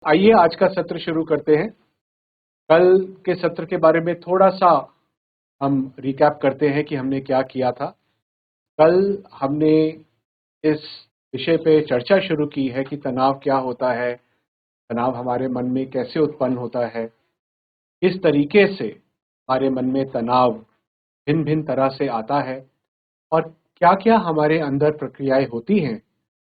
आइए आज का सत्र शुरू करते हैं। कल के सत्र के बारे में थोड़ा सा हम रिकैप करते हैं कि हमने क्या किया था। कल हमने इस विषय पे चर्चा शुरू की है कि तनाव क्या होता है, तनाव हमारे मन में कैसे उत्पन्न होता है, किस तरीके से हमारे मन में तनाव भिन्न भिन्न तरह से आता है और क्या क्या हमारे अंदर प्रक्रियाएं होती हैं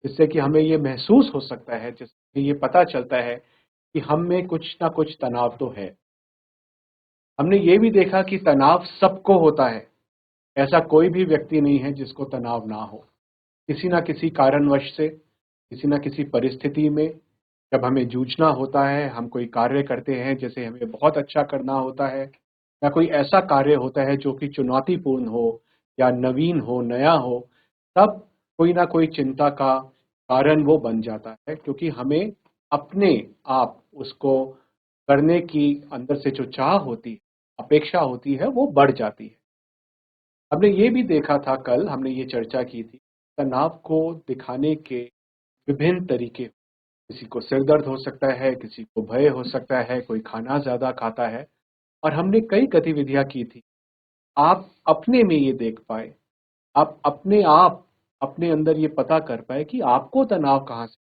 जिससे कि हमें ये महसूस हो सकता है, जिससे ये पता चलता है कि हम में कुछ ना कुछ तनाव तो है। हमने ये भी देखा कि तनाव सबको होता है। ऐसा कोई भी व्यक्ति नहीं है जिसको तनाव ना हो। किसी ना किसी कारणवश से, किसी ना किसी परिस्थिति में जब हमें जूझना होता है, हम कोई कार्य करते हैं जैसे हमें बहुत अच्छा करना होता है या कोई ऐसा कार्य होता है जो कि चुनौतीपूर्ण हो या नवीन हो, नया हो, तब कोई ना कोई चिंता का कारण वो बन जाता है क्योंकि हमें अपने आप उसको करने की अंदर से जो चाह होती है, अपेक्षा होती है, वो बढ़ जाती है। हमने ये भी देखा था, कल हमने ये चर्चा की थी, तनाव को दिखाने के विभिन्न तरीके। किसी को सिर दर्द हो सकता है, किसी को भय हो सकता है, कोई खाना ज़्यादा खाता है और हमने कई गतिविधियाँ की थी। आप अपने में ये देख पाए, आप अपने आप अपने अंदर ये पता कर पाए कि आपको तनाव कहाँ से।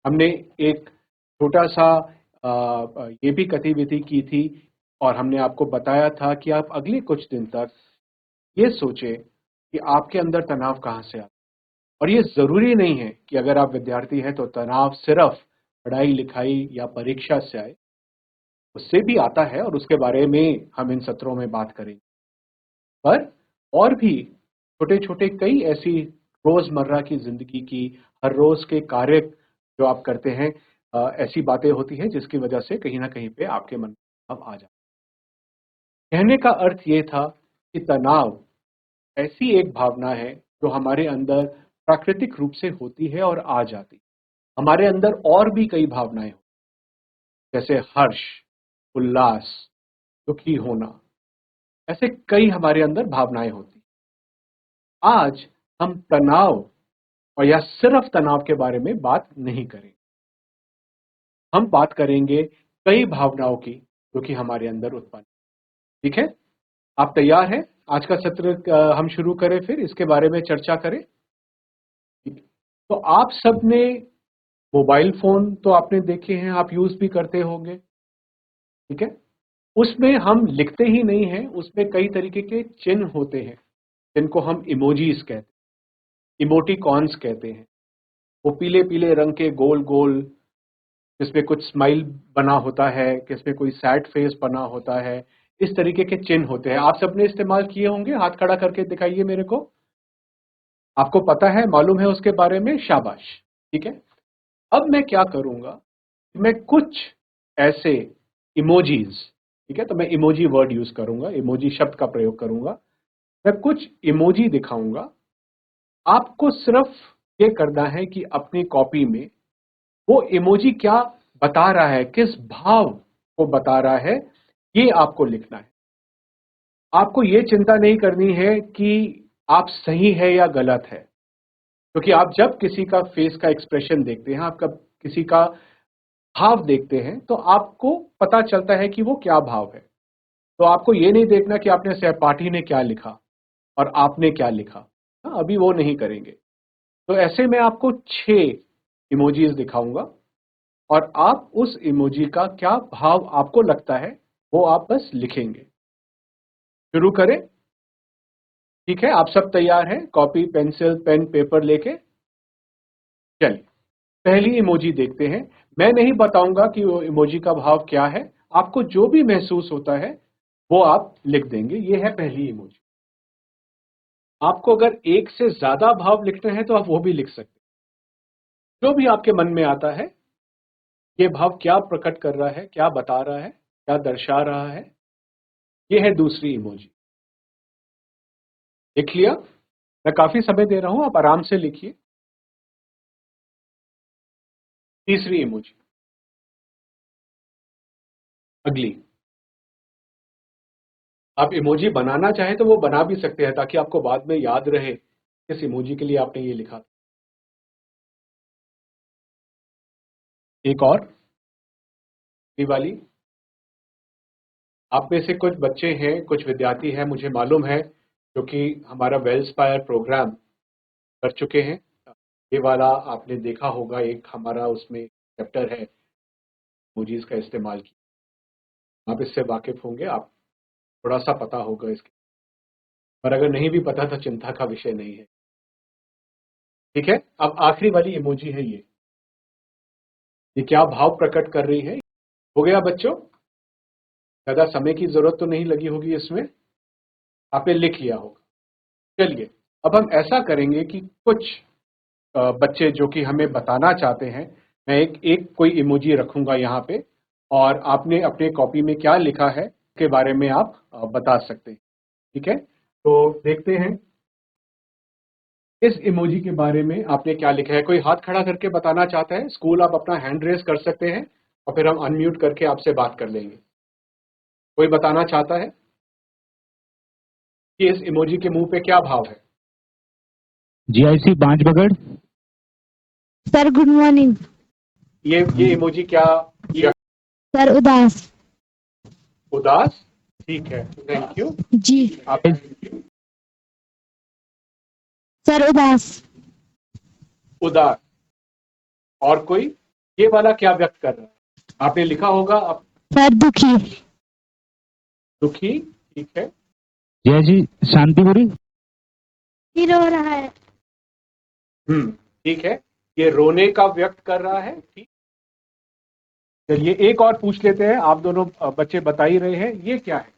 हमने एक छोटा-सा ये भी गतिविधि की थी और हमने आपको बताया था कि आप अगले कुछ दिन तक ये सोचें कि आपके अंदर तनाव कहाँ से आता है। और ये ज़रूरी नहीं है कि अगर आप विद्यार्थी हैं तो तनाव सिर्फ़ पढ़ाई-लिखाई या परीक्षा से आए, उससे भी आता है और उसके बारे में हम इन सत्रों में बात करेंगे। पर और भी छोटे-छोटे कई ऐसी रोज़मर्रा की ज़िंदगी की, हर रोज़ के कार्य जो आप करते हैं, ऐसी बातें होती हैं जिसकी वजह से कहीं न कहीं पे आपके मन में तनाव आ जाता है। कहने का अर्थ ये था कि तनाव ऐसी एक भावना है जो हमारे अंदर प्राकृतिक रूप से होती है और आ जाती है। हमारे अंदर और भी कई भावनाएँ होती हैं, जैसे हर्ष, उल्लास, दुखी होना, ऐसे कई हमारे अंदर भावनाएँ होती हैं। आज हम तनाव और या सिर्फ तनाव के बारे में बात नहीं करेंगे। हम बात करेंगे कई भावनाओं की जो कि हमारे अंदर उत्पन्न, ठीक है? आप तैयार हैं? आज का सत्र हम शुरू करें, फिर इसके बारे में चर्चा करें? ठीक है। तो आप सबने मोबाइल फ़ोन तो आपने देखे हैं, आप यूज़ भी करते होंगे, ठीक है? उसमें हम लिखते ही नहीं हैं, उसमें कई तरीके के चिन्ह होते हैं, जिनको हम इमोजीज़ कहते हैं, इमोटिकॉन्स कहते हैं। वो पीले-पीले रंग के गोल-गोल, जिसमें कुछ स्माइल बना होता है, किसमें कोई सैड फेस बना होता है, इस तरीके के चिन्ह होते हैं। आप सबने इस्तेमाल किए होंगे, हाथ खड़ा करके दिखाइए मेरे को। आपको पता है, मालूम है उसके बारे में, शाबाश, ठीक है? अब मैं क्या करूँगा, मैं कुछ ऐसे इमोजीज़, ठीक है? तो मैं इमोजी वर्ड यूज़ करूँगा, इमोजी शब्द का प्रयोग करूँगा। मैं कुछ इमोजी दिखाऊँगा, आपको सिर्फ़ ये करना है कि अपनी कॉपी में वो इमोजी क्या बता रहा है, किस भाव को बता रहा है, ये आपको लिखना है। आपको ये चिंता नहीं करनी है कि आप सही है या गलत है, क्योंकि आप जब किसी का फेस का एक्सप्रेशन देखते हैं, आपका किसी का भाव देखते हैं, तो आपको पता चलता है कि वो क्या भाव है। तो आपको ये नहीं देखना कि आपने सहपाठी ने क्या लिखा और आपने क्या लिखा। हाँ, अभी वो नहीं करेंगे। तो ऐसे में आपको 6 इमोजीज़ दिखाऊँगा और आप उस इमोजी का क्या भाव आपको लगता है, वो आप बस लिखेंगे। शुरू करें? ठीक है, आप सब तैयार हैं? कॉपी, पेंसिल, पेन, पेपर लेके? चलिए, पहली इमोजी देखते हैं। मैं नहीं बताऊँगा कि वो इमोजी का भाव क्या है, आपको जो भी महसूस होता है, वो आप लिख देंगे। ये है पहली इमोजी। आपको अगर एक से ज़्यादा भाव लिखने हैं, तो आप वो भी लिख सकते हैं। जो भी आपके मन में आता है, ये भाव क्या प्रकट कर रहा है, क्या बता रहा है, क्या दर्शा रहा है, ये है दूसरी इमोजी। लिख लिया? मैं काफ़ी समय दे रहा हूँ, आप आराम से लिखिए। तीसरी इमोजी, अगली। आप इमोजी बनाना चाहें तो वो बना भी सकते हैं ताकि आपको बाद में याद रहे किस इमोजी के लिए आपने ये लिखा था। एक और, ये वाली, आप में से कुछ बच्चे हैं, कुछ विद्यार्थी हैं, मुझे मालूम है, जो कि हमारा वेलस्पायर प्रोग्राम कर चुके हैं। ये वाला आपने देखा होगा, एक हमारा उसमें चैप्टर है इमोजीज का इस्तेमाल की, आप इससे वाकिफ होंगे, आप थोड़ा सा पता होगा इसके, पर अगर नहीं भी पता तो चिंता का विषय नहीं है। ठीक है, अब आखिरी वाली इमोजी है ये क्या भाव प्रकट कर रही है? हो गया बच्चों? ज्यादा समय की जरूरत तो नहीं लगी होगी इसमें, आपने लिख लिया होगा। चलिए, अब हम ऐसा करेंगे कि कुछ बच्चे जो कि हमें बताना चाहते हैं, मैं एक एक कोई इमोजी रखूंगा यहाँ पे, और आपने अपने कॉपी में क्या लिखा है उसके बारे में आप बता सकते हैं। ठीक है, तो देखते हैं इस इमोजी के बारे में आपने क्या लिखा है। कोई हाथ खड़ा करके बताना चाहता है? स्कूल, आप अपना हैंड रेज कर सकते हैं और फिर हम अनम्यूट करके आपसे बात कर लेंगे। कोई बताना चाहता है कि इस इमोजी के मुंह पे क्या भाव है? GIC बांझ बगड़। Sir good morning. ये इमोजी क्या? सर उदास। उदास, ठीक है, थैंक यू। जी आप सर उदास। उदास, और कोई? ये वाला क्या व्यक्त कर रहा है? आपने लिखा होगा आप। सर दुखी। दुखी, ठीक है। GIC शांतिपुरी। रो रहा है। ठीक है, ये रोने का व्यक्त कर रहा है। ठीक, चलिए एक और पूछ लेते हैं, आप दोनों बच्चे बता ही रहे हैं, ये क्या है?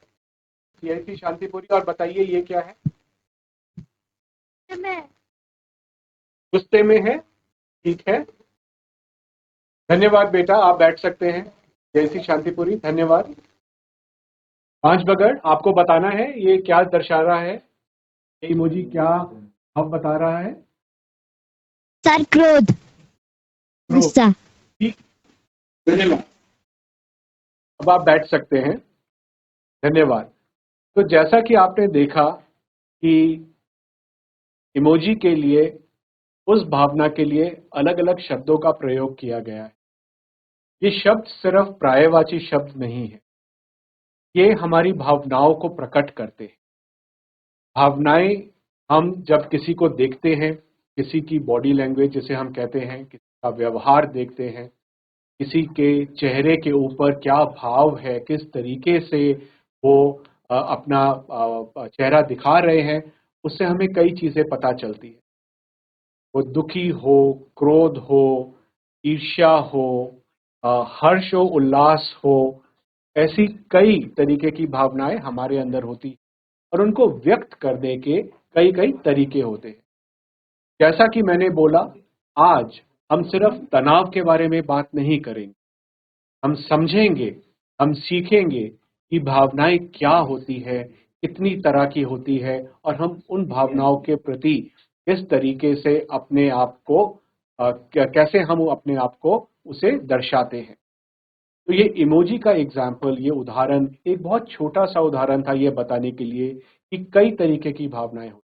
ऐसी शांतिपुरी, और बताइए ये क्या है? गुस्से में है, ठीक है। धन्यवाद बेटा, आप बैठ सकते हैं। जैसी शांतिपुरी, धन्यवाद। पांच बगड़, आपको बताना है ये क्या दर्शा रहा है, ये इमोजी क्या अब बता रहा है? सर क्रोध, गुस्सा। ठीक, धन्यवाद। अब आप बैठ सकते हैं, धन्यवाद। तो जैसा कि आपने देखा कि इमोजी के लिए, उस भावना के लिए अलग अलग शब्दों का प्रयोग किया गया है। ये शब्द सिर्फ पर्यायवाची शब्द नहीं है, ये हमारी भावनाओं को प्रकट करते हैं। भावनाएं, हम जब किसी को देखते हैं, किसी की बॉडी लैंग्वेज जिसे हम कहते हैं, किसी का व्यवहार देखते हैं, किसी के चेहरे के ऊपर क्या भाव है, किस तरीके से वो अपना चेहरा दिखा रहे हैं, उससे हमें कई चीजें पता चलती है। वो दुखी हो, क्रोध हो, ईर्ष्या हो, हर्ष हो, उल्लास हो, ऐसी कई तरीके की भावनाएं हमारे अंदर होती हैं और उनको व्यक्त करने के कई कई तरीके होते हैं। जैसा कि मैंने बोला, आज हम सिर्फ तनाव के बारे में बात नहीं करेंगे, हम समझेंगे, हम सीखेंगे कि भावनाएं क्या होती है, कितनी तरह की होती है, और हम उन भावनाओं के प्रति किस तरीके से अपने आप को कैसे हम अपने आप को उसे दर्शाते हैं। तो ये इमोजी का एग्जाम्पल, ये उदाहरण एक बहुत छोटा सा उदाहरण था ये बताने के लिए कि कई तरीके की भावनाएं होती हैं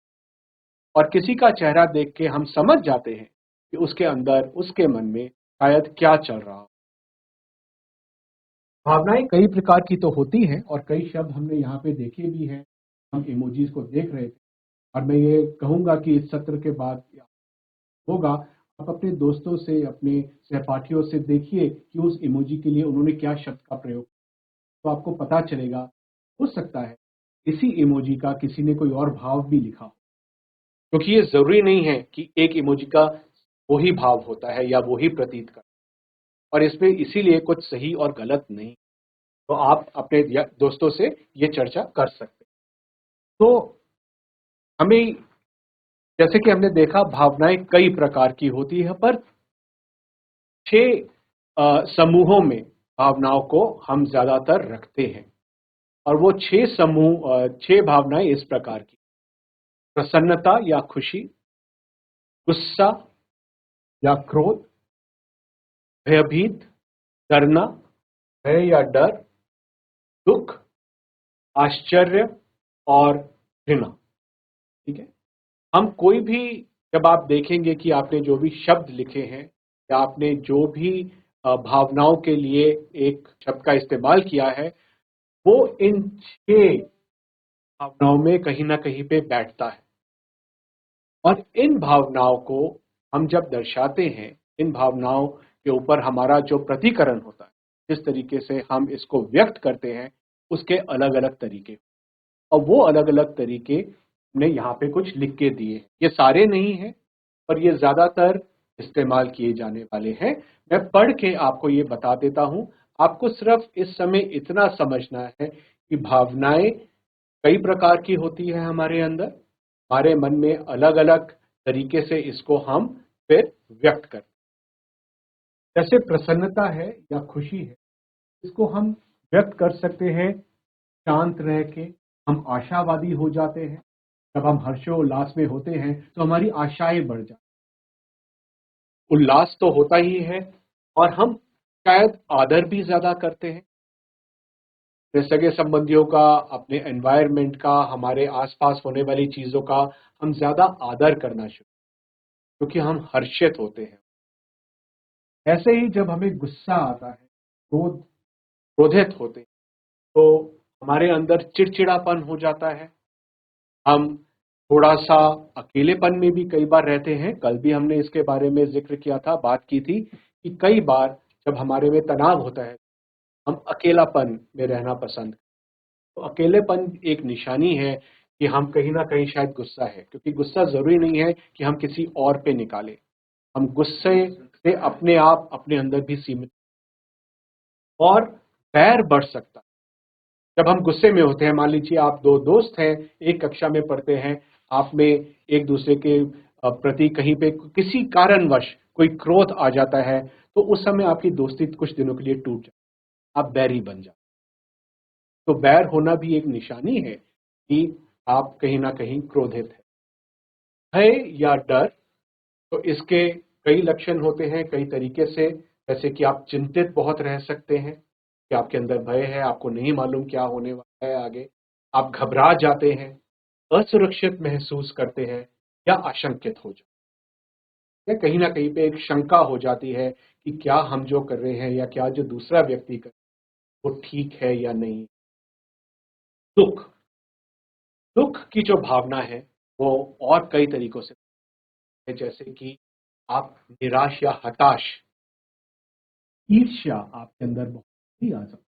और किसी का चेहरा देख के हम समझ जाते हैं कि उसके अंदर, उसके मन में शायद क्या चल रहा हो। भावनाएं कई प्रकार की तो होती हैं और कई शब्द हमने यहाँ पे देखे भी हैं, हम इमोजीज को देख रहे थे, और मैं ये कहूँगा कि इस सत्र के बाद होगा, आप अपने दोस्तों से, अपने सहपाठियों से देखिए कि उस इमोजी के लिए उन्होंने क्या शब्द का प्रयोग, तो आपको पता चलेगा। हो सकता है इसी इमोजी का किसी ने कोई और भाव भी लिखा हो, क्योंकि ये जरूरी नहीं है कि एक इमोजी का वही भाव होता है या वही प्रतीत करता है, और इसमें इसीलिए कुछ सही और गलत नहीं। तो आप अपने दोस्तों से ये चर्चा कर सकते हैं। तो हमें, जैसे कि हमने देखा, भावनाएं कई प्रकार की होती है, पर 6 समूहों में भावनाओं को हम ज्यादातर रखते हैं, और वो 6 भावनाएं इस प्रकार की: प्रसन्नता या खुशी, गुस्सा या क्रोध, भयभीत, डरना, भय या डर, दुख, आश्चर्य और घृणा। ठीक है, हम कोई भी, जब आप देखेंगे कि आपने जो भी शब्द लिखे हैं या आपने जो भी भावनाओं के लिए एक शब्द का इस्तेमाल किया है, वो इन 6 भावनाओं में कहीं ना कहीं पे बैठता है। और इन भावनाओं को हम जब दर्शाते हैं, इन भावनाओं के ऊपर हमारा जो प्रतिकरण होता है, जिस तरीके से हम इसको व्यक्त करते हैं, उसके अलग अलग तरीके, और वो अलग अलग तरीके हमने यहाँ पे कुछ लिख के दिए हैं। ये सारे नहीं हैं, पर ये ज्यादातर इस्तेमाल किए जाने वाले हैं। मैं पढ़ के आपको ये बता देता हूं। आपको सिर्फ इस समय इतना समझना है कि भावनाएं कई प्रकार की होती है हमारे अंदर, हमारे मन में अलग अलग तरीके से इसको हम फिर व्यक्त करते हैं। जैसे प्रसन्नता है या खुशी है, इसको हम व्यक्त कर सकते हैं शांत रह के। हम आशावादी हो जाते हैं। जब हम हर्षोल्लास में होते हैं तो हमारी आशाएं बढ़ जाती हैं। उल्लास तो होता ही है, और हम शायद आदर भी ज्यादा करते हैं, अपने सगे संबंधियों का, अपने एनवायरनमेंट का, हमारे आसपास होने वाली चीजों का हम ज्यादा आदर करना शुरू, क्योंकि हम हर्षित होते हैं। ऐसे ही जब हमें गुस्सा आता है, क्रोधित होते हैं, तो हमारे अंदर चिड़चिड़ापन हो जाता है। हम थोड़ा सा अकेलेपन में भी कई बार रहते हैं। कल भी हमने इसके बारे में जिक्र किया था, बात की थी कि कई बार जब हमारे में तनाव होता है, हम अकेलापन में रहना पसंद। तो अकेलेपन एक निशानी है कि हम कहीं ना कहीं शायद गुस्सा है, क्योंकि गुस्सा जरूरी नहीं है कि हम किसी और पे निकालें। हम गुस्से से अपने आप अपने अंदर भी सीमित, और बैर बढ़ सकता है। जब हम गुस्से में होते हैं, मान लीजिए आप दो दोस्त हैं, एक कक्षा में पढ़ते हैं, आप में एक दूसरे के प्रति कहीं पे किसी कारणवश कोई क्रोध आ जाता है, तो उस समय आपकी दोस्ती कुछ दिनों के लिए टूट जाती है, आप बैरी बन जाते। तो बैर होना भी एक निशानी है कि आप कहीं ना कहीं क्रोधित हैं। भय या डर, तो इसके कई लक्षण होते हैं, कई तरीके से। जैसे कि आप चिंतित बहुत रह सकते हैं, कि आपके अंदर भय है, आपको नहीं मालूम क्या होने वाला है आगे। आप घबरा जाते हैं, असुरक्षित महसूस करते हैं, या आशंकित हो जाते हैं। या कहीं ना कहीं पे एक शंका हो जाती है कि क्या हम जो कर रहे हैं या क्या जो दूसरा व्यक्ति कर रहा है वो ठीक है या नहीं। दुख, दुख की जो भावना है वो और कई तरीकों से है, जैसे कि आप निराश या हताश। ईर्ष्या आपके अंदर बहुत ही आ सकती है,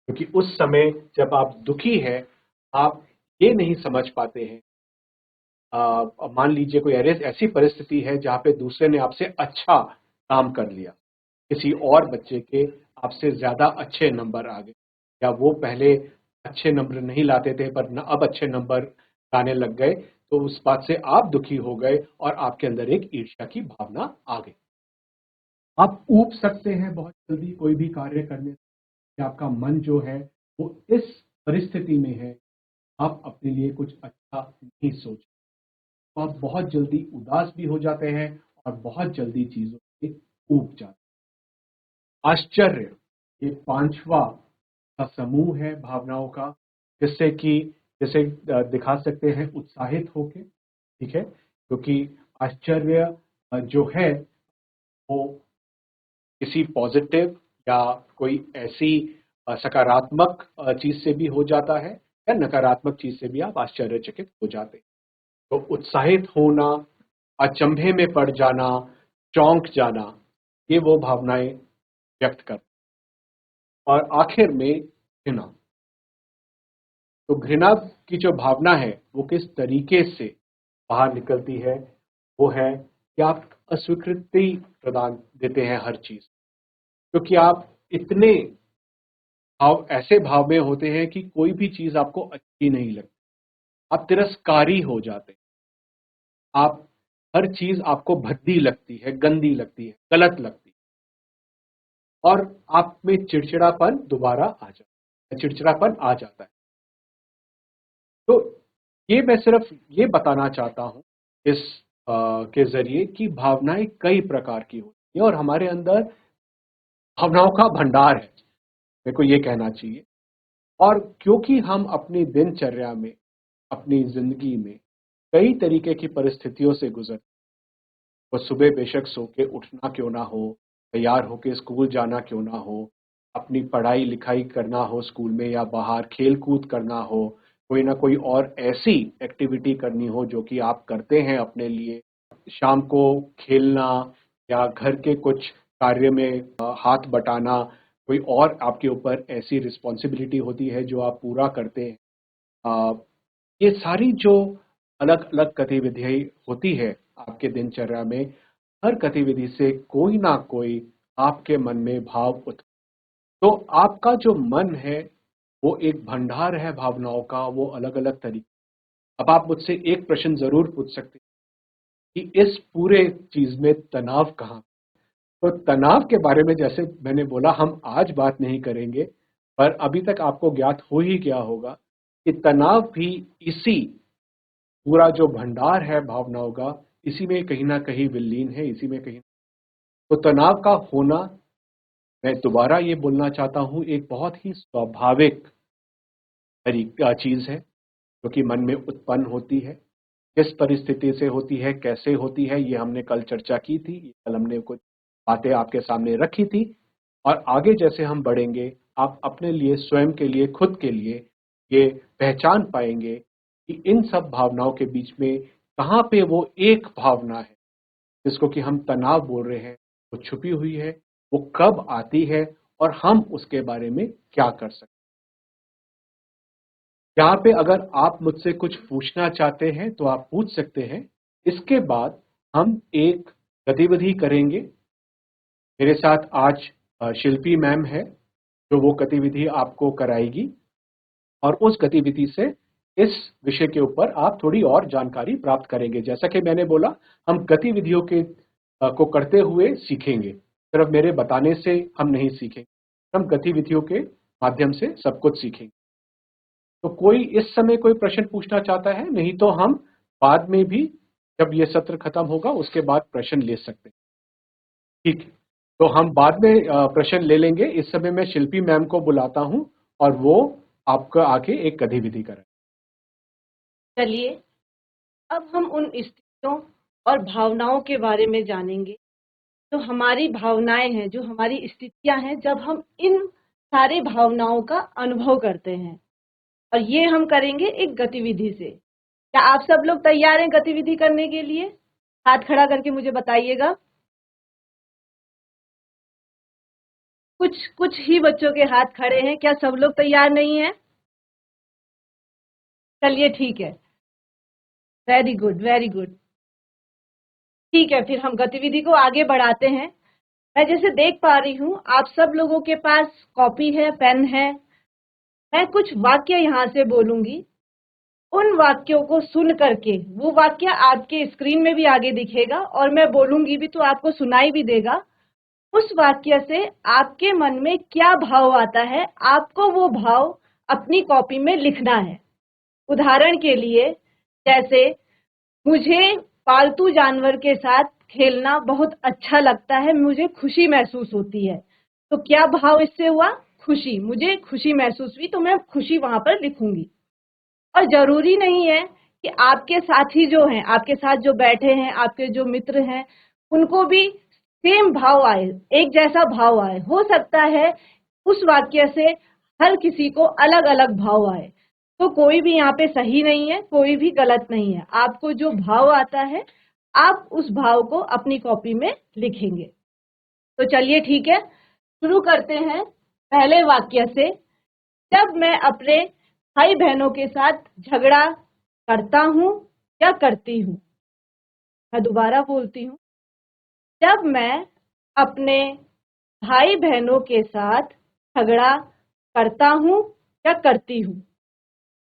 क्योंकि उस समय जब आप दुखी हैं, आप ये नहीं समझ पाते हैं। मान लीजिए कोई ऐसी परिस्थिति है जहाँ पे दूसरे ने आपसे अच्छा काम कर लिया, किसी और बच्चे के आपसे ज्यादा अच्छे नंबर आ गए, या वो पहले अच्छे नंबर नहीं लाते थे पर अब अच्छे नंबर लाने लग गए, तो उस बात से आप दुखी हो गए और आपके अंदर एक ईर्ष्या की भावना आ गई। आप ऊब सकते हैं बहुत जल्दी कोई भी कार्य करने से, कि आपका मन जो है वो इस परिस्थिति में है, आप अपने लिए कुछ अच्छा नहीं सोच, तो आप बहुत जल्दी उदास भी हो जाते हैं और बहुत जल्दी चीजों से ऊब जाते हैं। आश्चर्य, ये 5वां का समूह है भावनाओं का, जिससे कि जैसे दिखा सकते हैं उत्साहित होके, ठीक है, क्योंकि आश्चर्य जो है वो किसी पॉजिटिव या कोई ऐसी सकारात्मक चीज से भी हो जाता है, या नकारात्मक चीज से भी आप आश्चर्यचकित हो जाते हैं। तो उत्साहित होना, अचंभे में पड़ जाना, चौंक जाना, ये वो भावनाएं व्यक्त कर। और आखिर में घृणा। तो घृणा की जो भावना है वो किस तरीके से बाहर निकलती है, वो है कि आप अस्वीकृति प्रदान देते हैं हर चीज, क्योंकि आप इतने ऐसे भाव में होते हैं कि कोई भी चीज आपको अच्छी नहीं लगती, आप तिरस्कारी हो जाते हैं। आप हर चीज आपको भद्दी लगती है, गंदी लगती है, गलत लगती है, और आप में चिड़चिड़ापन दोबारा आ जाता है, चिड़चिड़ापन आ जाता है। तो ये मैं सिर्फ ये बताना चाहता हूं इस के जरिए कि भावनाएं कई प्रकार की होती है, और हमारे अंदर भावनाओं का भंडार है, मेरे को ये कहना चाहिए। और क्योंकि हम अपनी दिनचर्या में, अपनी जिंदगी में कई तरीके की परिस्थितियों से गुजर, वो सुबह बेशक सो के उठना क्यों ना हो, तैयार होकर स्कूल जाना क्यों ना हो, अपनी पढ़ाई लिखाई करना हो स्कूल में या बाहर खेल कूद करना हो, कोई ना कोई और ऐसी एक्टिविटी करनी हो जो कि आप करते हैं अपने लिए, शाम को खेलना या घर के कुछ कार्य में हाथ बटाना, कोई और आपके ऊपर ऐसी रिस्पॉन्सिबिलिटी होती है जो आप पूरा करते हैं। ये सारी जो अलग अलग गतिविधियाँ होती है आपके दिनचर्या में, हर गतिविधि से कोई ना कोई आपके मन में भाव उत्पन्न, तो आपका जो मन है वो एक भंडार है भावनाओं का, वो अलग अलग तरीके। अब आप मुझसे एक प्रश्न जरूर पूछ सकते हैं कि इस पूरे चीज में तनाव कहाँ। तो तनाव के बारे में जैसे मैंने बोला हम आज बात नहीं करेंगे, पर अभी तक आपको ज्ञात हो ही गया होगा कि तनाव भी इसी पूरा जो भंडार है भावनाओं का, इसी में कहीं ना कहीं विलीन है, इसी में कहीं। तो तनाव का होना, मैं दोबारा ये बोलना चाहता हूं, एक बहुत ही स्वाभाविक तरीका चीज है जो कि मन में उत्पन्न होती है। किस परिस्थिति से होती है, कैसे होती है, ये हमने कल चर्चा की थी, कल हमने कुछ बातें आपके सामने रखी थी। और आगे जैसे हम बढ़ेंगे, आप अपने लिए, स्वयं के लिए, खुद के लिए ये पहचान पाएंगे कि इन सब भावनाओं के बीच में कहाँ पे वो एक भावना है जिसको कि हम तनाव बोल रहे हैं, वो छुपी हुई है, वो कब आती है और हम उसके बारे में क्या कर सकते हैं। यहाँ पे अगर आप मुझसे कुछ पूछना चाहते हैं तो आप पूछ सकते हैं। इसके बाद हम एक गतिविधि करेंगे। मेरे साथ आज शिल्पी मैम है जो वो गतिविधि आपको कराएगी और उस गतिविधि से इस विषय के ऊपर आप थोड़ी और जानकारी प्राप्त करेंगे। जैसा कि मैंने बोला, हम गतिविधियों के को करते हुए सीखेंगे, सिर्फ मेरे बताने से हम नहीं सीखेंगे, हम गतिविधियों के माध्यम से सब कुछ सीखेंगे। तो कोई इस समय कोई प्रश्न पूछना चाहता है? नहीं तो हम बाद में भी, जब ये सत्र खत्म होगा उसके बाद प्रश्न ले सकते हैं। ठीक है, तो हम बाद में प्रश्न ले लेंगे। इस समय मैं शिल्पी मैम को बुलाता हूं और वो आपका आके एक गतिविधि कराए। चलिए अब हम उन स्थितियों और भावनाओं के बारे में जानेंगे जो हमारी भावनाएं हैं, जो हमारी स्थितियां हैं, जब हम इन सारे भावनाओं का अनुभव करते हैं। और ये हम करेंगे एक गतिविधि से। क्या आप सब लोग तैयार हैं गतिविधि करने के लिए? हाथ खड़ा करके मुझे बताइएगा। कुछ ही बच्चों के हाथ खड़े हैं, क्या सब लोग तैयार नहीं हैं? चलिए ठीक है, वेरी गुड वेरी गुड। ठीक है, फिर हम गतिविधि को आगे बढ़ाते हैं। मैं जैसे देख पा रही हूँ आप सब लोगों के पास कॉपी है, पेन है। मैं कुछ वाक्य यहाँ से बोलूंगी, उन वाक्यों को सुन करके, वो वाक्य आपके स्क्रीन में भी आगे दिखेगा और मैं बोलूंगी भी तो आपको सुनाई भी देगा। उस वाक्य से आपके मन में क्या भाव आता है, आपको वो भाव अपनी कॉपी में लिखना है। उदाहरण के लिए, जैसे मुझे पालतू जानवर के साथ खेलना बहुत अच्छा लगता है, मुझे खुशी महसूस होती है। तो क्या भाव इससे हुआ? खुशी। मुझे खुशी महसूस हुई तो मैं खुशी वहां पर लिखूंगी। और जरूरी नहीं है कि आपके साथी जो हैं, आपके साथ जो बैठे हैं, आपके जो मित्र हैं, उनको भी सेम भाव आए, एक जैसा भाव आए। हो सकता है उस वाक्य से हर किसी को अलग अलग भाव आए। तो कोई भी यहाँ पे सही नहीं है, कोई भी गलत नहीं है। आपको जो भाव आता है आप उस भाव को अपनी कॉपी में लिखेंगे। तो चलिए ठीक है, शुरू करते हैं पहले वाक्य से। जब मैं अपने भाई बहनों के साथ झगड़ा करता हूँ या करती हूँ। मैं दोबारा बोलती हूँ, जब मैं अपने भाई बहनों के साथ झगड़ा करता हूँ या करती हूँ।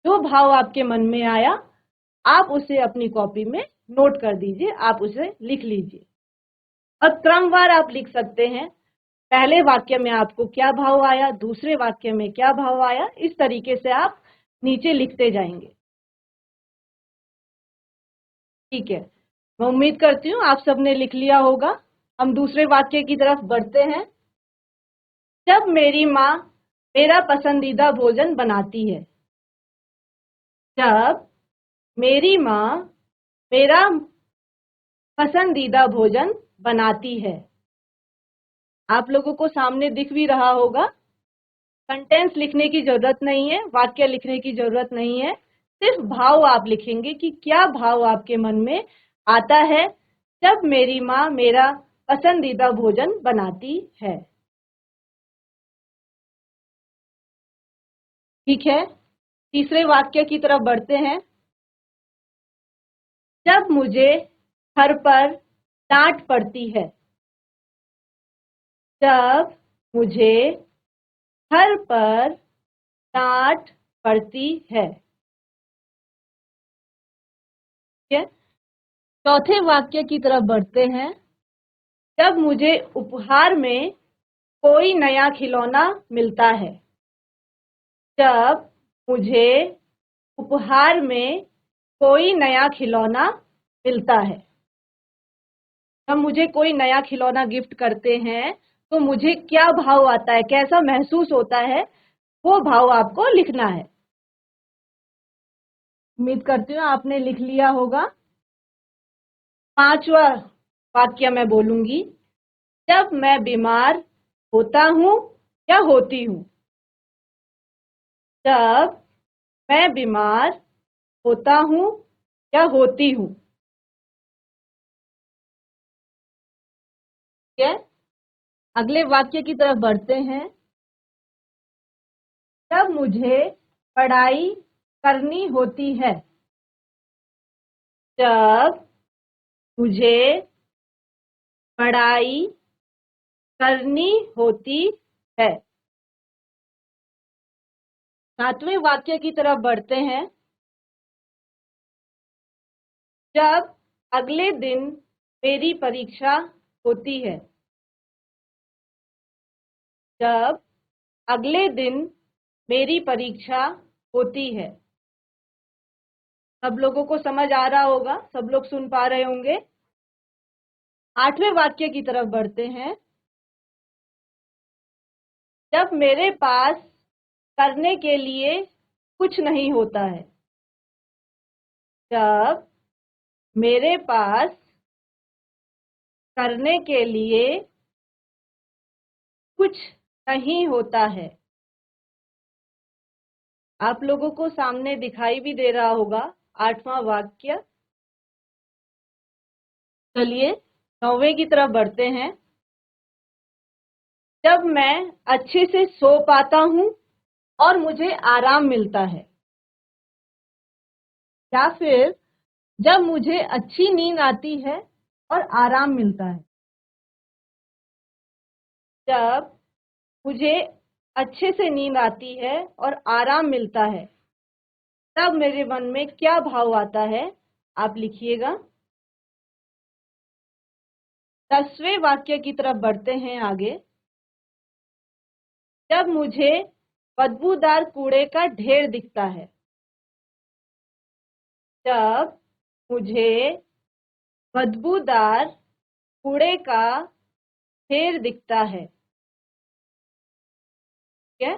जो भाव आपके मन में आया आप उसे अपनी कॉपी में नोट कर दीजिए, आप उसे लिख लीजिए। और क्रमवार आप लिख सकते हैं, पहले वाक्य में आपको क्या भाव आया, दूसरे वाक्य में क्या भाव आया, इस तरीके से आप नीचे लिखते जाएंगे। ठीक है, मैं उम्मीद करती हूँ आप सबने लिख लिया होगा। हम दूसरे वाक्य की तरफ बढ़ते हैं। जब मेरी माँ मेरा पसंदीदा भोजन बनाती है। जब मेरी माँ मेरा पसंदीदा भोजन बनाती है। आप लोगों को सामने दिख भी रहा होगा। कंटेंट्स लिखने की जरूरत नहीं है, वाक्य लिखने की जरूरत नहीं है, सिर्फ भाव आप लिखेंगे कि क्या भाव आपके मन में आता है जब मेरी माँ मेरा पसंदीदा भोजन बनाती है। ठीक है, तीसरे वाक्य की तरफ बढ़ते हैं। जब मुझे घर पर डांट पड़ती है। जब मुझे घर पर डांट पड़ती है। ठीक है, चौथे वाक्य की तरफ बढ़ते हैं। जब मुझे उपहार में कोई नया खिलौना मिलता है। जब मुझे उपहार में कोई नया खिलौना मिलता है। जब मुझे कोई नया खिलौना गिफ्ट करते हैं तो मुझे क्या भाव आता है, कैसा महसूस होता है, वो भाव आपको लिखना है। उम्मीद करती हूँ आपने लिख लिया होगा। पांचवा वाक्य मैं बोलूंगी। जब मैं बीमार होता हूँ या होती हूँ। जब मैं बीमार होता हूँ या होती हूँ। ठीक है, अगले वाक्य की तरफ बढ़ते हैं। जब मुझे पढ़ाई करनी होती है। जब मुझे पढ़ाई करनी होती है। सातवें वाक्य की तरफ बढ़ते हैं। जब अगले दिन मेरी परीक्षा होती है। जब अगले दिन मेरी परीक्षा होती है। सब लोगों को समझ आ रहा होगा, सब लोग सुन पा रहे होंगे। आठवें वाक्य की तरफ बढ़ते हैं। जब मेरे पास करने के लिए कुछ नहीं होता है। जब मेरे पास करने के लिए कुछ नहीं होता है। आप लोगों को सामने दिखाई भी दे रहा होगा आठवां वाक्य। चलिए 9वें की तरफ बढ़ते हैं। जब मैं अच्छे से सो पाता हूँ और मुझे आराम मिलता है। या फिर जब मुझे अच्छी नींद आती है और आराम मिलता है। जब मुझे अच्छे से नींद आती है और आराम मिलता है, तब मेरे मन में क्या भाव आता है, आप लिखिएगा। 10वें वाक्य की तरफ बढ़ते हैं आगे। जब मुझे बदबूदार कूड़े का ढेर दिखता है। जब मुझे बदबूदार कूड़े का ढेर दिखता है। ठीक है,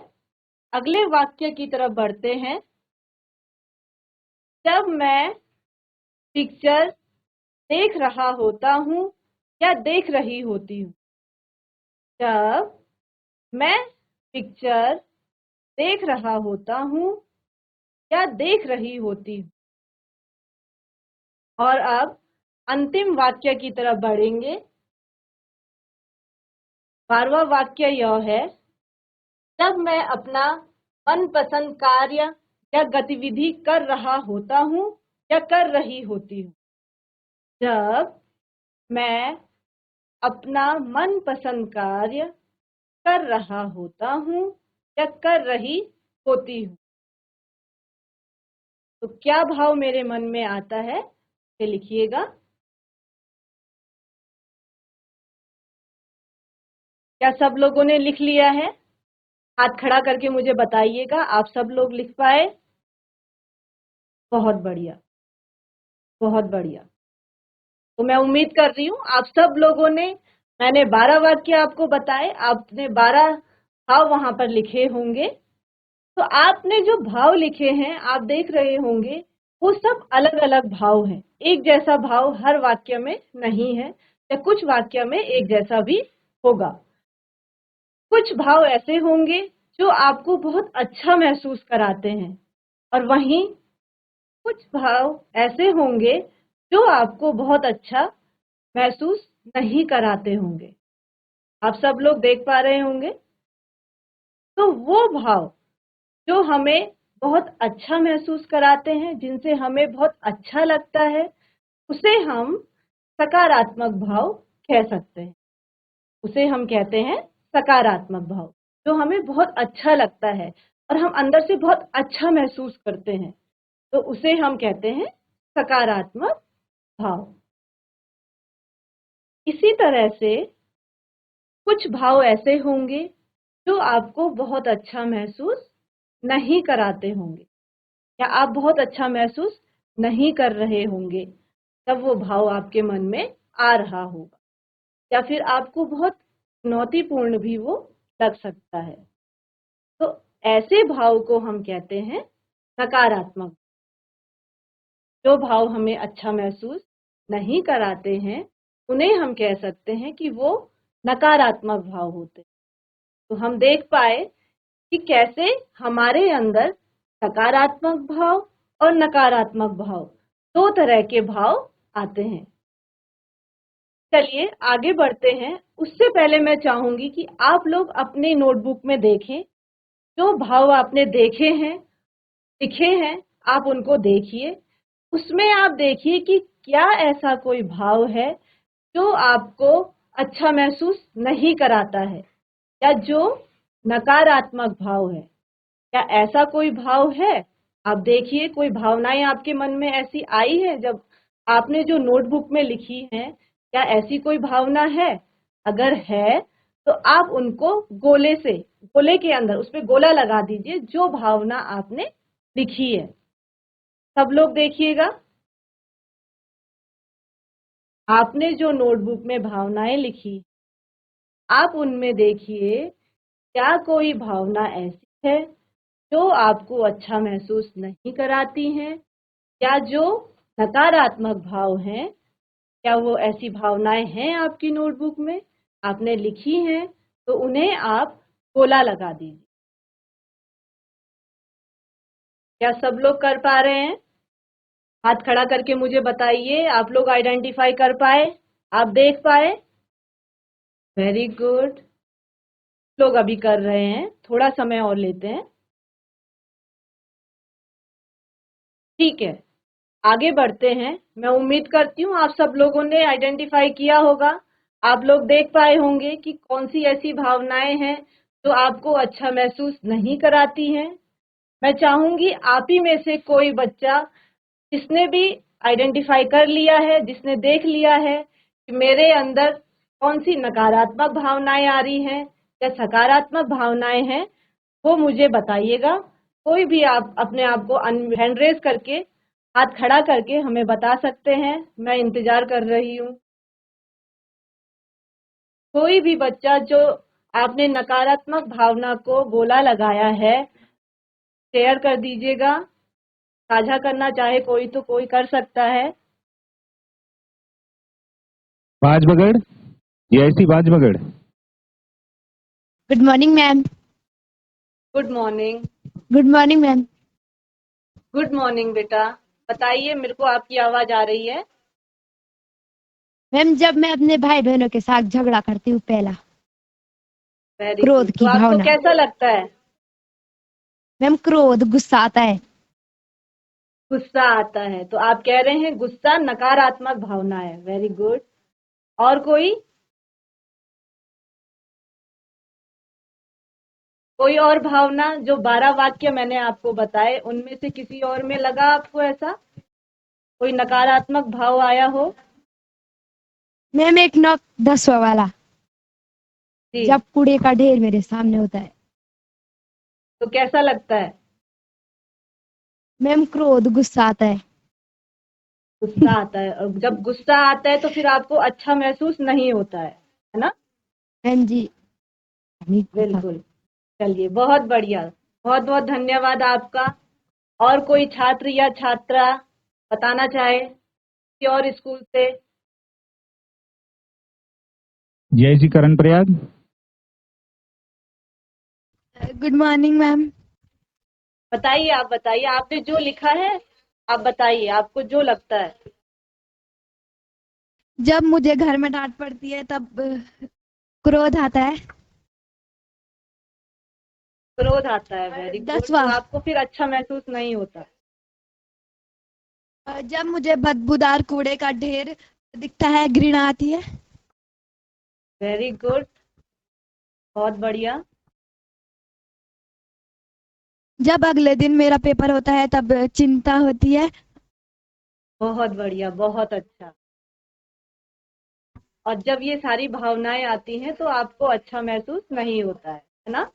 अगले वाक्य की तरफ बढ़ते हैं। जब मैं पिक्चर देख रहा होता हूँ या देख रही होती हूँ। जब मैं पिक्चर देख रहा होता हूँ या देख रही होती हूँ। और अब अंतिम वाक्य की तरफ बढ़ेंगे। 12वां वाक्य यह है। जब मैं अपना मनपसंद कार्य या गतिविधि कर रहा होता हूँ या कर रही होती हूँ। जब मैं अपना मनपसंद कार्य कर रहा होता हूँ या कर रही होती हूँ। तो क्या भाव मेरे मन में आता है, ये लिखिएगा। क्या सब लोगों ने लिख लिया है? हाथ खड़ा करके मुझे बताइएगा आप सब लोग लिख पाए। बहुत बढ़िया, बहुत बढ़िया। तो मैं उम्मीद कर रही हूँ आप सब लोगों ने, मैंने 12 वाक्य आपको बताए, आपने 12 भाव वहां पर लिखे होंगे। तो आपने जो भाव लिखे हैं आप देख रहे होंगे वो सब अलग अलग भाव हैं। एक जैसा भाव हर वाक्य में नहीं है या कुछ वाक्य में एक जैसा भी होगा। कुछ भाव ऐसे होंगे जो आपको बहुत अच्छा महसूस कराते हैं और वहीं कुछ भाव ऐसे होंगे जो आपको बहुत अच्छा महसूस नहीं कराते होंगे। आप सब लोग देख पा रहे होंगे। तो वो भाव जो हमें बहुत अच्छा महसूस कराते हैं, जिनसे हमें बहुत अच्छा लगता है, उसे हम सकारात्मक भाव कह सकते हैं। उसे हम कहते हैं सकारात्मक भाव, जो हमें बहुत अच्छा लगता है और हम अंदर से बहुत अच्छा महसूस करते हैं, तो उसे हम कहते हैं सकारात्मक भाव। इसी तरह से कुछ भाव ऐसे होंगे जो आपको बहुत अच्छा महसूस नहीं कराते होंगे या आप बहुत अच्छा महसूस नहीं कर रहे होंगे, तब वो भाव आपके मन में आ रहा होगा या फिर आपको बहुत चुनौतीपूर्ण भी वो लग सकता है। तो ऐसे भाव को हम कहते हैं नकारात्मक। जो भाव हमें अच्छा महसूस नहीं कराते हैं, उन्हें हम कह सकते हैं कि वो नकारात्मक भाव होते हैं। तो हम देख पाए कि कैसे हमारे अंदर सकारात्मक भाव और नकारात्मक भाव, दो तरह के भाव आते हैं। चलिए आगे बढ़ते हैं। उससे पहले मैं चाहूंगी कि आप लोग अपने नोटबुक में देखें, जो भाव आपने देखे हैं, लिखे हैं, आप उनको देखिए। उसमें आप देखिए कि क्या ऐसा कोई भाव है जो आपको अच्छा महसूस नहीं कराता है या जो नकारात्मक भाव है। क्या ऐसा कोई भाव है? आप देखिए, कोई भावनाएं आपके मन में ऐसी आई है जब आपने जो नोटबुक में लिखी हैं, क्या ऐसी कोई भावना है? अगर है तो आप उनको गोले के अंदर उस पे गोला लगा दीजिए जो भावना आपने लिखी है। सब लोग देखिएगा, आपने जो नोटबुक में भावनाएं लिखी, आप उनमें देखिए क्या कोई भावना ऐसी है जो आपको अच्छा महसूस नहीं कराती हैं या जो नकारात्मक भाव हैं। क्या वो ऐसी भावनाएं हैं आपकी नोटबुक में, आपने लिखी हैं, तो उन्हें आप गोला लगा दीजिए। क्या सब लोग कर पा रहे हैं? हाथ खड़ा करके मुझे बताइए, आप लोग आइडेंटिफाई कर पाए, आप देख पाए? Very good. लोग अभी कर रहे हैं, थोड़ा समय और लेते हैं। ठीक है, आगे बढ़ते हैं। मैं उम्मीद करती हूँ आप सब लोगों ने आइडेंटिफाई किया होगा। आप लोग देख पाए होंगे कि कौन सी ऐसी भावनाएं हैं जो आपको अच्छा महसूस नहीं कराती हैं। मैं चाहूंगी आप ही में से कोई बच्चा जिसने भी आइडेंटिफाई कर लिया है, जिसने देख लिया है कि मेरे अंदर कौन सी नकारात्मक भावनाएं आ रही हैं या सकारात्मक भावनाएं हैं, वो मुझे बताइएगा। कोई भी आप अपने आप को हैंड रेज करके, हाथ खड़ा करके हमें बता सकते हैं। मैं इंतजार कर रही हूँ। कोई भी बच्चा जो आपने नकारात्मक भावना को गोला लगाया है, शेयर कर दीजिएगा। साझा करना चाहे कोई तो कोई कर सकता है। बाजबगड़, जीआईसी बाजबगड़। Good morning ma'am. Good morning. Good morning ma'am. Good morning बेटा, बताइए, मेरे को आपकी आवाज आ रही है। मैम जब मैं अपने भाई बहनों के साथ झगड़ा करती हूँ, पहला वेरी क्रोध गुड। तो की आपको भावना। कैसा लगता है? मैम क्रोध, गुस्सा आता है। गुस्सा आता है। तो आप कह रहे हैं गुस्सा नकारात्मक भावना है। Very good. और कोई और भावना? जो 12 वाक्य मैंने आपको बताए उनमें से किसी और में लगा आपको ऐसा कोई नकारात्मक भाव आया हो? मैम एक 9-10वां वाला, जी। जब कूड़े का ढेर मेरे सामने होता है। तो कैसा लगता है? मैम क्रोध, गुस्सा आता है। गुस्सा आता है। और जब गुस्सा आता है तो फिर आपको अच्छा महसूस नहीं होता है ना? हाँ जी। बिल्कुल। चलिए, बहुत बढ़िया। बहुत बहुत धन्यवाद आपका। और कोई छात्र या छात्रा बताना चाहे किसी और स्कूल से? GIC Karan Prayag. Good morning ma'am. बताइए, आप बताइए, आपने जो लिखा है आप बताइए, आपको जो लगता है। जब मुझे घर में डांट पड़ती है तब क्रोध आता है। क्रोध आता है, वेरी गुड। 10वां, तो आपको फिर अच्छा महसूस नहीं होता। जब मुझे बदबूदार कूड़े का ढेर दिखता है घृणा आती है। वेरी गुड, बहुत बढ़िया। जब अगले दिन मेरा पेपर होता है तब चिंता होती है। बहुत बढ़िया, बहुत अच्छा। और जब ये सारी भावनाएं आती हैं तो आपको अच्छा महसूस नहीं होता है ना?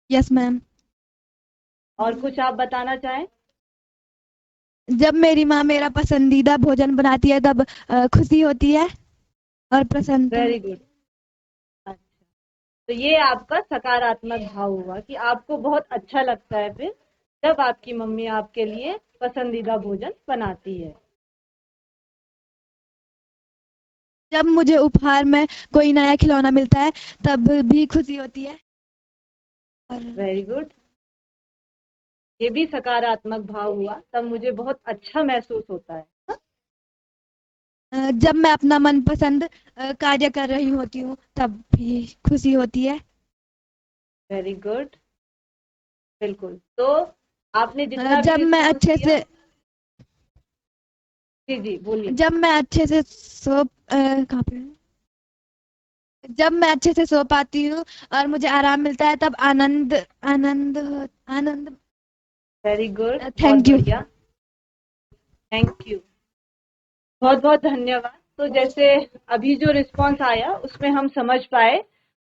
Yes ma'am. और कुछ आप बताना चाहें? जब मेरी माँ मेरा पसंदीदा भोजन बनाती है तब खुशी होती है और प्रसन्नता। Very good. अच्छा, तो ये आपका सकारात्मक भाव हुआ कि आपको बहुत अच्छा लगता है फिर जब आपकी मम्मी आपके लिए पसंदीदा भोजन बनाती है। जब मुझे उपहार में कोई नया खिलौना मिलता है तब भी खुशी होती है। और वेरी गुड, ये भी सकारात्मक भाव हुआ, तब मुझे बहुत अच्छा महसूस होता है। जब मैं अपना मनपसंद कार्य कर रही होती हूँ तब भी खुशी होती है। वेरी गुड, बिल्कुल। तो आपने जितना भी जब मैं रिस्पॉन्स अच्छे दिया। से जी जी, बोलिए। जब मैं अच्छे से सो कहाँ पे है? जब मैं अच्छे से सो पाती हूँ और मुझे आराम मिलता है तब आनंद आनंद आनंद। वेरी गुड, बहुत थैंक यू। बढ़िया। थैंक यू, बहुत बहुत धन्यवाद। तो जैसे अभी जो रिस्पांस आया उसमें हम समझ पाए,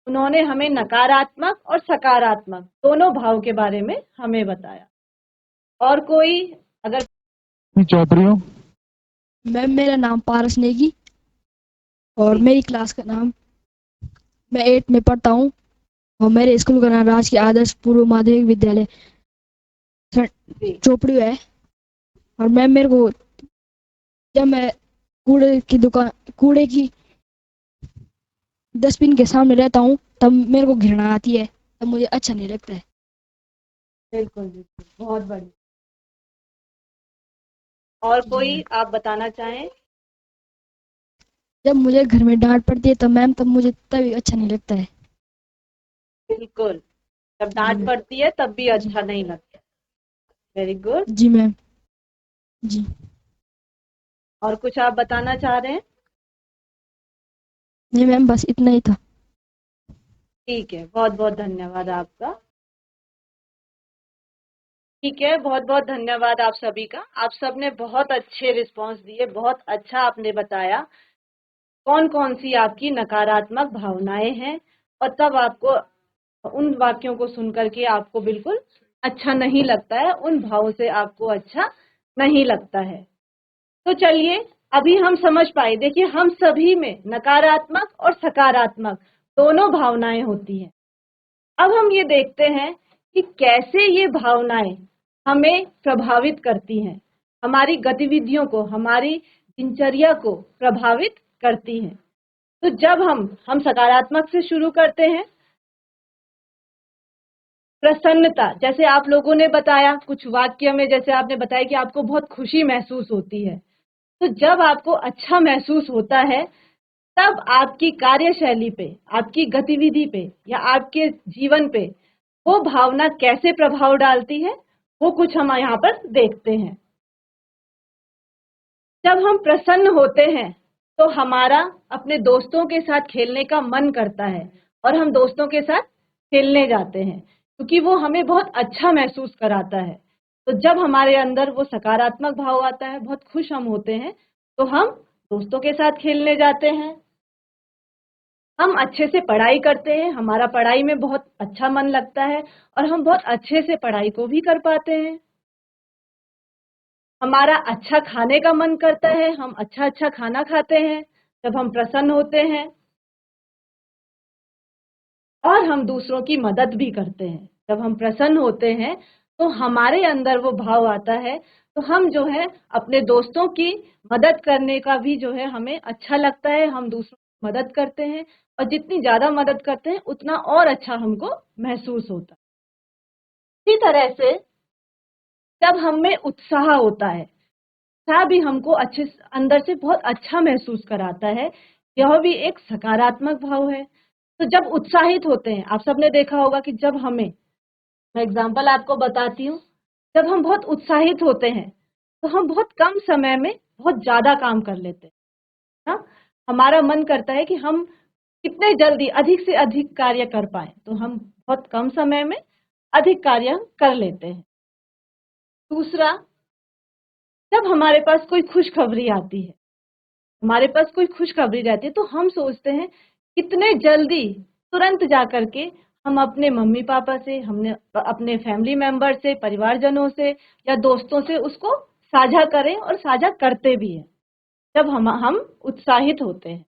उन्होंने हमें नकारात्मक और सकारात्मक दोनों भाव के बारे में हमें बताया। और कोई अगर चौधरी हूँ। मैम मेरा नाम पारस नेगी और मेरी क्लास का नाम, मैं 8 में पढ़ता हूँ और मेरे स्कूल का नाम राजकीय आदर्श पूर्व माध्यमिक विद्यालय जी चोपड़ी है। और मैम मेरे को जब मैं कूड़े की डस्टबिन के सामने रहता हूँ तब मेरे को घृणा आती है, तब मुझे अच्छा नहीं लगता है। बिल्कुल बिल्कुल, बहुत बढ़िया। और कोई आप बताना चाहें? जब मुझे घर में डांट पड़ती है तो मैम तब मुझे तभी अच्छा नहीं लगता है। बिल्कुल, जब जी डांट मैम। पड़ती है तब भी जी अच्छा नहीं लगता। Very good. जी मैम। जी और कुछ आप बताना चाह रहे हैं? नहीं मैम, बस इतना ही था। ठीक है, बहुत बहुत धन्यवाद आपका। ठीक है, बहुत बहुत धन्यवाद आप सभी का। आप सब ने बहुत अच्छे रिस्पांस दिए, बहुत अच्छा आपने बताया कौन कौन सी आपकी नकारात्मक भावनाएं हैं, और तब आपको उन वाक्यों को सुनकर के आपको बिल्कुल अच्छा नहीं लगता है, उन भावों से आपको अच्छा नहीं लगता है। तो चलिए, अभी हम समझ पाए। देखिए, हम सभी में नकारात्मक और सकारात्मक दोनों भावनाएं होती हैं। अब हम ये देखते हैं कि कैसे ये भावनाएं हमें प्रभावित करती हैं, हमारी गतिविधियों को, हमारी दिनचर्या को प्रभावित करती हैं। तो जब हम सकारात्मक से शुरू करते हैं। प्रसन्नता, जैसे आप लोगों ने बताया कुछ वाक्य में, जैसे आपने बताया कि आपको बहुत खुशी महसूस होती है। तो जब आपको अच्छा महसूस होता है तब आपकी कार्यशैली पे, आपकी गतिविधि पे या आपके जीवन पे वो भावना कैसे प्रभाव डालती है, वो कुछ हम यहाँ पर देखते हैं। जब हम प्रसन्न होते हैं तो हमारा अपने दोस्तों के साथ खेलने का मन करता है और हम दोस्तों के साथ खेलने जाते हैं क्योंकि वो हमें बहुत अच्छा महसूस कराता है। तो जब हमारे अंदर वो सकारात्मक भाव आता है, बहुत खुश हम होते हैं, तो हम दोस्तों के साथ खेलने जाते हैं। हम अच्छे से पढ़ाई करते हैं, हमारा पढ़ाई में बहुत अच्छा मन लगता है और हम बहुत अच्छे से पढ़ाई को भी कर पाते हैं। हमारा अच्छा खाने का मन करता है, हम अच्छा अच्छा खाना खाते हैं जब हम प्रसन्न होते हैं। और हम दूसरों की मदद भी करते हैं जब हम प्रसन्न होते हैं। तो हमारे अंदर वो भाव आता है, तो हम जो है अपने दोस्तों की मदद करने का भी जो है हमें अच्छा लगता है, हम दूसरों मदद करते हैं, और जितनी ज़्यादा मदद करते हैं उतना और अच्छा हमको महसूस होता है। इसी तरह से जब हम में उत्साह होता है, उत्साह भी हमको अंदर से बहुत अच्छा महसूस कराता है। यह भी एक सकारात्मक भाव है। तो जब उत्साहित होते हैं, आप सबने देखा होगा कि जब मैं एग्जाम्पल आपको बताती हूँ, जब हम बहुत उत्साहित होते हैं तो हम बहुत कम समय में बहुत ज़्यादा काम कर लेते हैं ना। हमारा मन करता है कि हम कितने जल्दी अधिक से अधिक कार्य कर पाएं, तो हम बहुत कम समय में अधिक कार्य कर लेते हैं। दूसरा, जब हमारे पास कोई खुशखबरी आती है, हमारे पास कोई खुशखबरी रहती है, तो हम सोचते हैं कितने जल्दी तुरंत जा करके हम अपने मम्मी पापा से, हमने अपने फैमिली मेंबर से, परिवारजनों से या दोस्तों से उसको साझा करें, और साझा करते भी हैं जब हम उत्साहित होते हैं।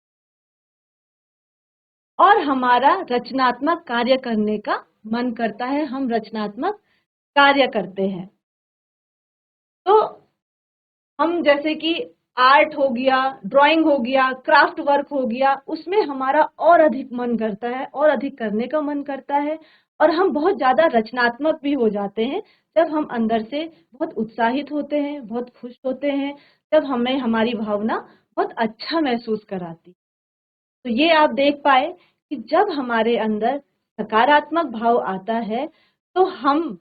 और हमारा रचनात्मक कार्य करने का मन करता है, हम रचनात्मक कार्य करते हैं। तो हम जैसे कि आर्ट हो गया, ड्राइंग हो गया, क्राफ्ट वर्क हो गया, उसमें हमारा और अधिक मन करता है, और अधिक करने का मन करता है, और हम बहुत ज़्यादा रचनात्मक भी हो जाते हैं जब हम अंदर से बहुत उत्साहित होते हैं, बहुत खुश होते हैं, जब हमें हमारी भावना बहुत अच्छा महसूस कराती। तो ये आप देख पाए कि जब हमारे अंदर सकारात्मक भाव आता है तो हम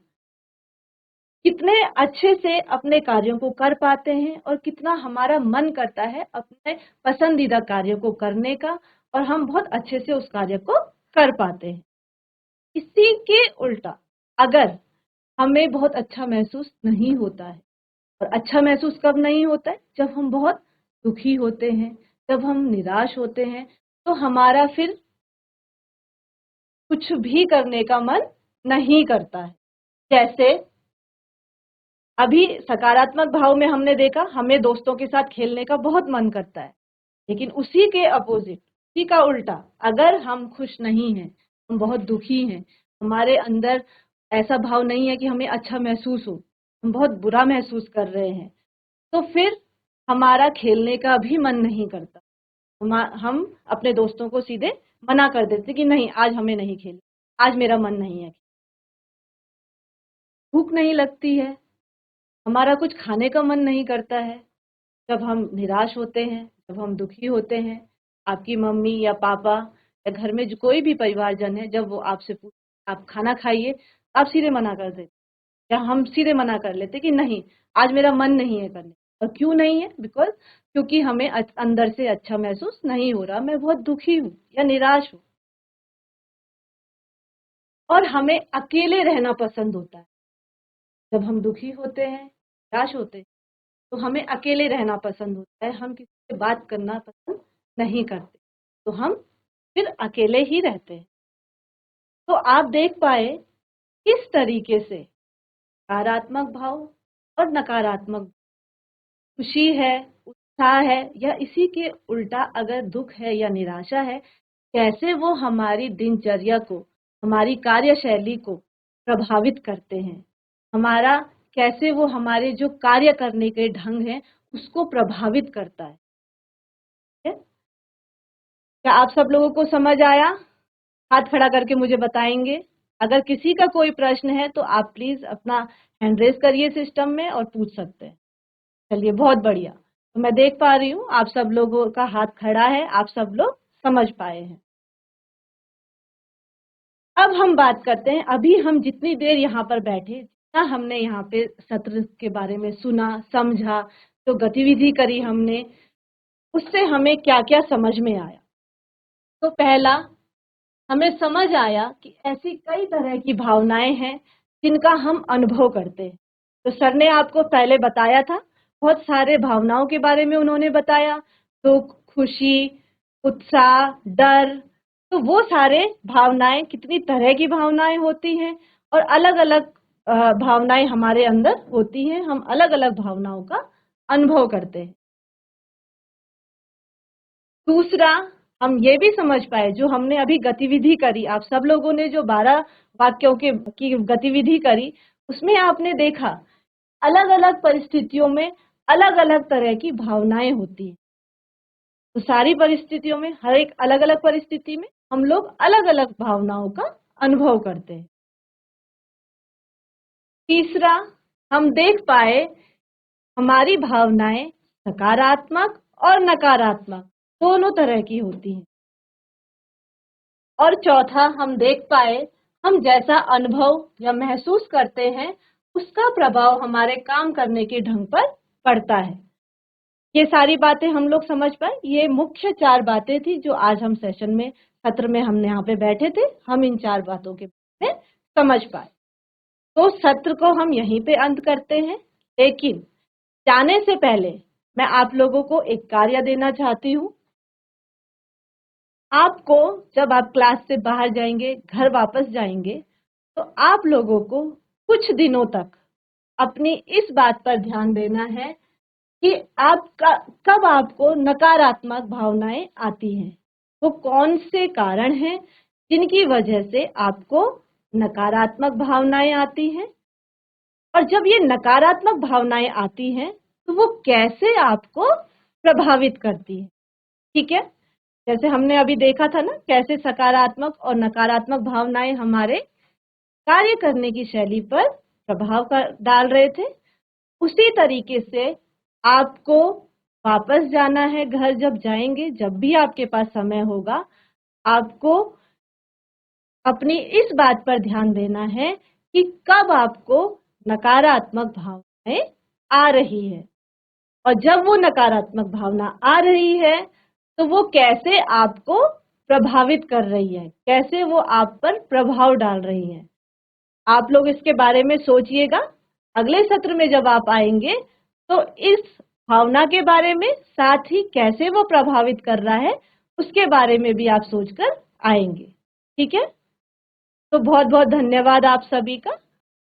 कितने अच्छे से अपने कार्यों को कर पाते हैं, और कितना हमारा मन करता है अपने पसंदीदा कार्यों को करने का, और हम बहुत अच्छे से उस कार्य को कर पाते हैं। इसी के उल्टा, अगर हमें बहुत अच्छा महसूस नहीं होता है, और अच्छा महसूस कब नहीं होता है, जब हम बहुत दुखी होते हैं, जब हम निराश होते हैं, तो हमारा फिर कुछ भी करने का मन नहीं करता है। जैसे अभी सकारात्मक भाव में हमने देखा, हमें दोस्तों के साथ खेलने का बहुत मन करता है, लेकिन उसी के अपोजिट, उसी का उल्टा, अगर हम खुश नहीं हैं, हम बहुत दुखी हैं, हमारे अंदर ऐसा भाव नहीं है कि हमें अच्छा महसूस हो, हम बहुत बुरा महसूस कर रहे हैं, तो फिर हमारा खेलने का भी मन नहीं करता। हम अपने दोस्तों को सीधे मना कर देते कि नहीं, आज हमें नहीं खेलना, आज मेरा मन नहीं है। भूख नहीं लगती है, हमारा कुछ खाने का मन नहीं करता है, जब हम निराश होते हैं, जब हम दुखी होते हैं, आपकी मम्मी या पापा या घर में जो कोई भी परिवारजन है, जब वो आपसे पूछे आप खाना खाइए, आप सीधे मना कर देते, या हम सीधे मना कर लेते कि नहीं, आज मेरा मन नहीं है करने। और क्यों नहीं है? क्योंकि हमें अंदर से अच्छा महसूस नहीं हो रहा, मैं बहुत दुखी हूँ या निराश हूँ। और हमें अकेले रहना पसंद होता है। जब हम दुखी होते हैं, निराश होते हैं, तो हमें अकेले रहना पसंद होता है, हम किसी से बात करना पसंद नहीं करते, तो हम फिर अकेले ही रहते हैं। तो आप देख पाए किस तरीके से सकारात्मक भाव और नकारात्मक, खुशी है, उत्साह है, या इसी के उल्टा अगर दुख है या निराशा है, कैसे वो हमारी दिनचर्या को, हमारी कार्यशैली को प्रभावित करते हैं, हमारा कैसे वो हमारे जो कार्य करने के ढंग हैं उसको प्रभावित करता है। क्या आप सब लोगों को समझ आया? हाथ खड़ा करके मुझे बताएंगे। अगर किसी का कोई प्रश्न है तो आप प्लीज अपना हैंड रेज करिए सिस्टम में और पूछ सकते हैं। चलिए, बहुत बढ़िया। तो मैं देख पा रही हूँ आप सब लोगों का हाथ खड़ा है, आप सब लोग समझ पाए हैं। अब हम बात करते हैं, अभी हम जितनी देर यहाँ पर बैठे, जितना हमने यहाँ पे सत्र के बारे में सुना, समझा, तो गतिविधि करी हमने, उससे हमें क्या क्या समझ में आया। तो पहला, हमें समझ आया कि ऐसी कई तरह की भावनाएं हैं जिनका हम अनुभव करते हैं। तो सर ने आपको पहले बताया था, बहुत सारे भावनाओं के बारे में उन्होंने बताया, दुख, खुशी, उत्साह, डर। तो वो सारे भावनाएं, कितनी तरह की भावनाएं होती हैं, और अलग अलग भावनाएं हमारे अंदर होती हैं, हम अलग अलग भावनाओं का अनुभव करते हैं। दूसरा, हम ये भी समझ पाए, जो हमने अभी गतिविधि करी, आप सब लोगों ने जो 12 वाक्यों की गतिविधि करी, उसमें आपने देखा अलग अलग परिस्थितियों में अलग अलग तरह की भावनाएं होती हैं। तो सारी परिस्थितियों में, हर एक अलग अलग परिस्थिति में हम लोग अलग अलग भावनाओं का अनुभव करते हैं। तीसरा, हम देख पाए हमारी भावनाएं सकारात्मक और नकारात्मक दोनों तरह की होती हैं। और चौथा, हम देख पाए हम जैसा अनुभव या महसूस करते हैं उसका प्रभाव हमारे काम करने के ढंग पर पड़ता है। ये सारी बातें हम लोग समझ पाए। ये मुख्य 4 बातें थी जो आज हम सेशन में, सत्र में हमने यहाँ पे बैठे थे, हम इन 4 बातों के बारे में समझ पाए। तो सत्र को हम यहीं पे अंत करते हैं, लेकिन जाने से पहले मैं आप लोगों को एक कार्य देना चाहती हूँ। आपको जब आप क्लास से बाहर जाएंगे, घर वापस जाएंगे, तो आप लोगों को कुछ दिनों तक अपनी इस बात पर ध्यान देना है कि कब आपको नकारात्मक भावनाएं आती हैं, वो कौन से कारण हैं जिनकी वजह से आपको नकारात्मक भावनाएं आती हैं, और जब ये नकारात्मक भावनाएं आती हैं तो वो कैसे आपको प्रभावित करती है। ठीक है, जैसे हमने अभी देखा था ना, कैसे सकारात्मक और नकारात्मक भावनाएं हमारे कार्य करने की शैली पर प्रभाव डाल रहे थे। उसी तरीके से आपको वापस जाना है घर, जब जाएंगे, जब भी आपके पास समय होगा, आपको अपनी इस बात पर ध्यान देना है कि कब आपको नकारात्मक भावनाएं आ रही है, और जब वो नकारात्मक भावना आ रही है तो वो कैसे आपको प्रभावित कर रही है, कैसे वो आप पर प्रभाव डाल रही है। आप लोग इसके बारे में सोचिएगा। अगले सत्र में जब आप आएंगे तो इस भावना के बारे में, साथ ही कैसे वो प्रभावित कर रहा है उसके बारे में भी आप सोचकर आएंगे। ठीक है, तो बहुत बहुत धन्यवाद आप सभी का।